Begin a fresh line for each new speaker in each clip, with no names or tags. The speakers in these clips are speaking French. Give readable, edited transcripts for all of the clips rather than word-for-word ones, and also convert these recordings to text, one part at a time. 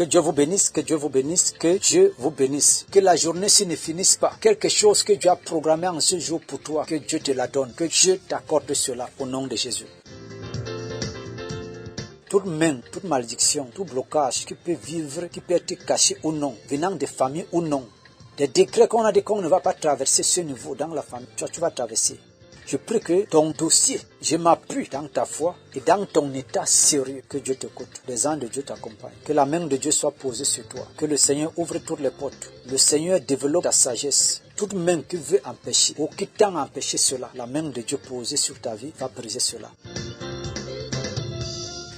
Que Dieu vous bénisse, que Dieu vous bénisse, que Dieu vous bénisse. Que la journée-ci ne finisse pas. Quelque chose que Dieu a programmé en ce jour pour toi, que Dieu te la donne, que Dieu t'accorde cela au nom de Jésus. Toute main, toute malédiction, tout blocage qui peut vivre, qui peut être caché ou non, venant des familles ou non, des décrets qu'on a dit qu'on ne va pas traverser ce niveau dans la famille, toi tu vas traverser. Je prie que ton dossier, je m'appuie dans ta foi et dans ton état sérieux, que Dieu t'écoute. Les anges de Dieu t'accompagnent. Que la main de Dieu soit posée sur toi. Que le Seigneur ouvre toutes les portes. Le Seigneur développe ta sagesse. Toute main qui veut empêcher ou qui tend à empêcher cela, la main de Dieu posée sur ta vie va briser cela.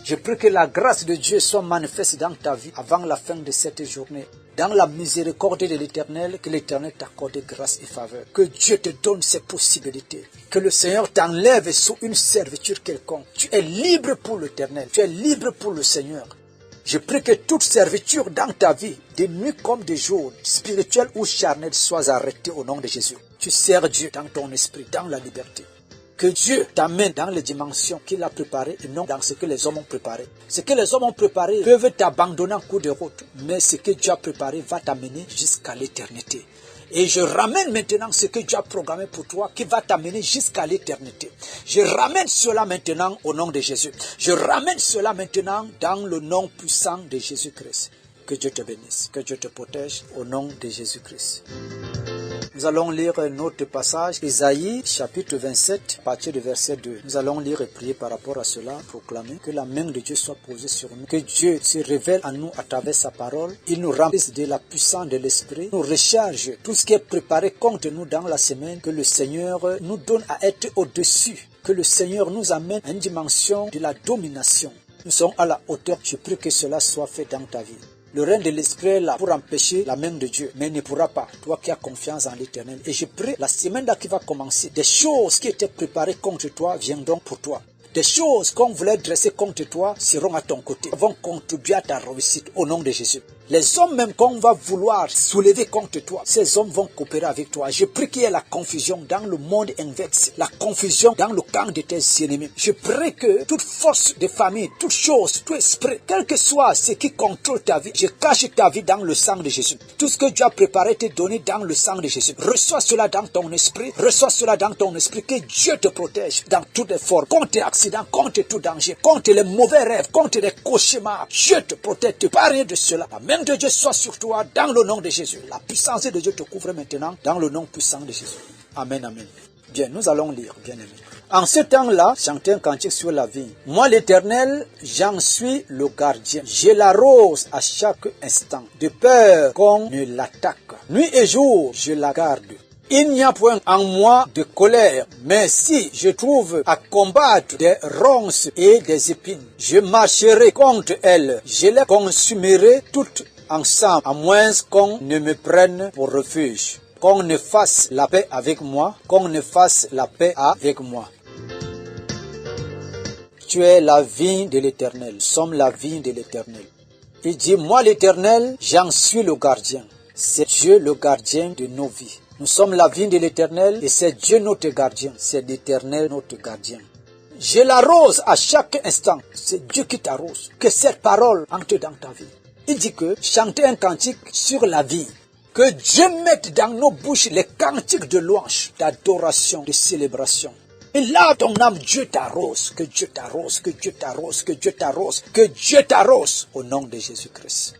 Je prie que la grâce de Dieu soit manifeste dans ta vie avant la fin de cette journée. Dans la miséricorde de l'Éternel, que l'Éternel t'accorde grâce et faveur. Que Dieu te donne ses possibilités. Que le Seigneur t'enlève sous une servitude quelconque. Tu es libre pour l'Éternel. Tu es libre pour le Seigneur. Je prie que toute servitude dans ta vie, de nuit comme de jour, spirituelle ou charnelle, soit arrêtée au nom de Jésus. Tu sers Dieu dans ton esprit, dans la liberté. Que Dieu t'amène dans les dimensions qu'il a préparées et non dans ce que les hommes ont préparé. Ce que les hommes ont préparé peuvent t'abandonner en cours de route, mais ce que Dieu a préparé va t'amener jusqu'à l'éternité. Et je ramène maintenant ce que Dieu a programmé pour toi qui va t'amener jusqu'à l'éternité. Je ramène cela maintenant au nom de Jésus. Je ramène cela maintenant dans le nom puissant de Jésus-Christ. Que Dieu te bénisse, que Dieu te protège au nom de Jésus-Christ. Nous allons lire notre passage, Isaïe, chapitre 27, à partir du verset 2. Nous allons lire et prier par rapport à cela, proclamer que la main de Dieu soit posée sur nous, que Dieu se révèle à nous à travers sa parole, il nous remplisse de la puissance de l'Esprit, nous recharge tout ce qui est préparé contre nous dans la semaine, que le Seigneur nous donne à être au-dessus, que le Seigneur nous amène à une dimension de la domination. Nous sommes à la hauteur, je prie que cela soit fait dans ta vie. Le règne de l'Esprit est là pour empêcher la main de Dieu, mais il ne pourra pas, toi qui as confiance en l'Éternel. Et je prie, la semaine là qui va commencer, des choses qui étaient préparées contre toi viendront pour toi. Des choses qu'on voulait dresser contre toi seront à ton côté, vont contribuer à ta réussite au nom de Jésus. Les hommes même qu'on va vouloir soulever contre toi, ces hommes vont coopérer avec toi. Je prie qu'il y ait la confusion dans le monde invexe, la confusion dans le camp de tes ennemis. Je prie que toute force de famille, toute chose, tout esprit, quel que soit ce qui contrôle ta vie, je cache ta vie dans le sang de Jésus. Tout ce que Dieu a préparé t'est donné dans le sang de Jésus. Reçois cela dans ton esprit, reçois cela dans ton esprit, que Dieu te protège dans toutes les formes, contre les accidents, contre tout danger, contre les mauvais rêves, contre les cauchemars. Dieu te protège, te parle de cela. Amen. De Dieu soit sur toi dans le nom de Jésus. La puissance de Dieu te couvre maintenant dans le nom puissant de Jésus. Amen, amen. Bien, nous allons lire, bien aimé. En ce temps-là, chantez un cantique sur la vie. Moi, l'Éternel, j'en suis le gardien. Je l'arrose à chaque instant, de peur qu'on ne l'attaque. Nuit et jour, je la garde. Il n'y a point en moi de colère, mais si je trouve à combattre des ronces et des épines, je marcherai contre elles, je les consumerai toutes ensemble, à moins qu'on ne me prenne pour refuge, qu'on ne fasse la paix avec moi, qu'on ne fasse la paix avec moi. Tu es la vigne de l'Éternel, nous sommes la vigne de l'Éternel. Il dit, moi l'Éternel, j'en suis le gardien. C'est Dieu le gardien de nos vies. Nous sommes la vigne de l'Éternel et c'est Dieu notre gardien. C'est l'Éternel notre gardien. Je l'arrose à chaque instant. C'est Dieu qui t'arrose. Que cette parole entre dans ta vie. Il dit que chantez un cantique sur la vie. Que Dieu mette dans nos bouches les cantiques de louange, d'adoration, de célébration. Et là, ton âme, Dieu t'arrose. Que Dieu t'arrose, que Dieu t'arrose, que Dieu t'arrose, que Dieu t'arrose. Au nom de Jésus-Christ.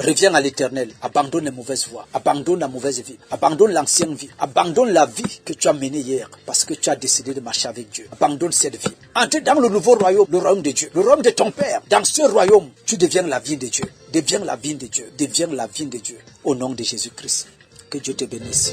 Reviens à l'Éternel, abandonne les mauvaises voies, abandonne la mauvaise vie, abandonne l'ancienne vie, abandonne la vie que tu as menée hier parce que tu as décidé de marcher avec Dieu. Abandonne cette vie. Entre dans le nouveau royaume, le royaume de Dieu, le royaume de ton Père. Dans ce royaume, tu deviens la vigne de Dieu. Deviens la vigne de Dieu. Deviens la vigne de Dieu. Au nom de Jésus-Christ. Que Dieu te bénisse.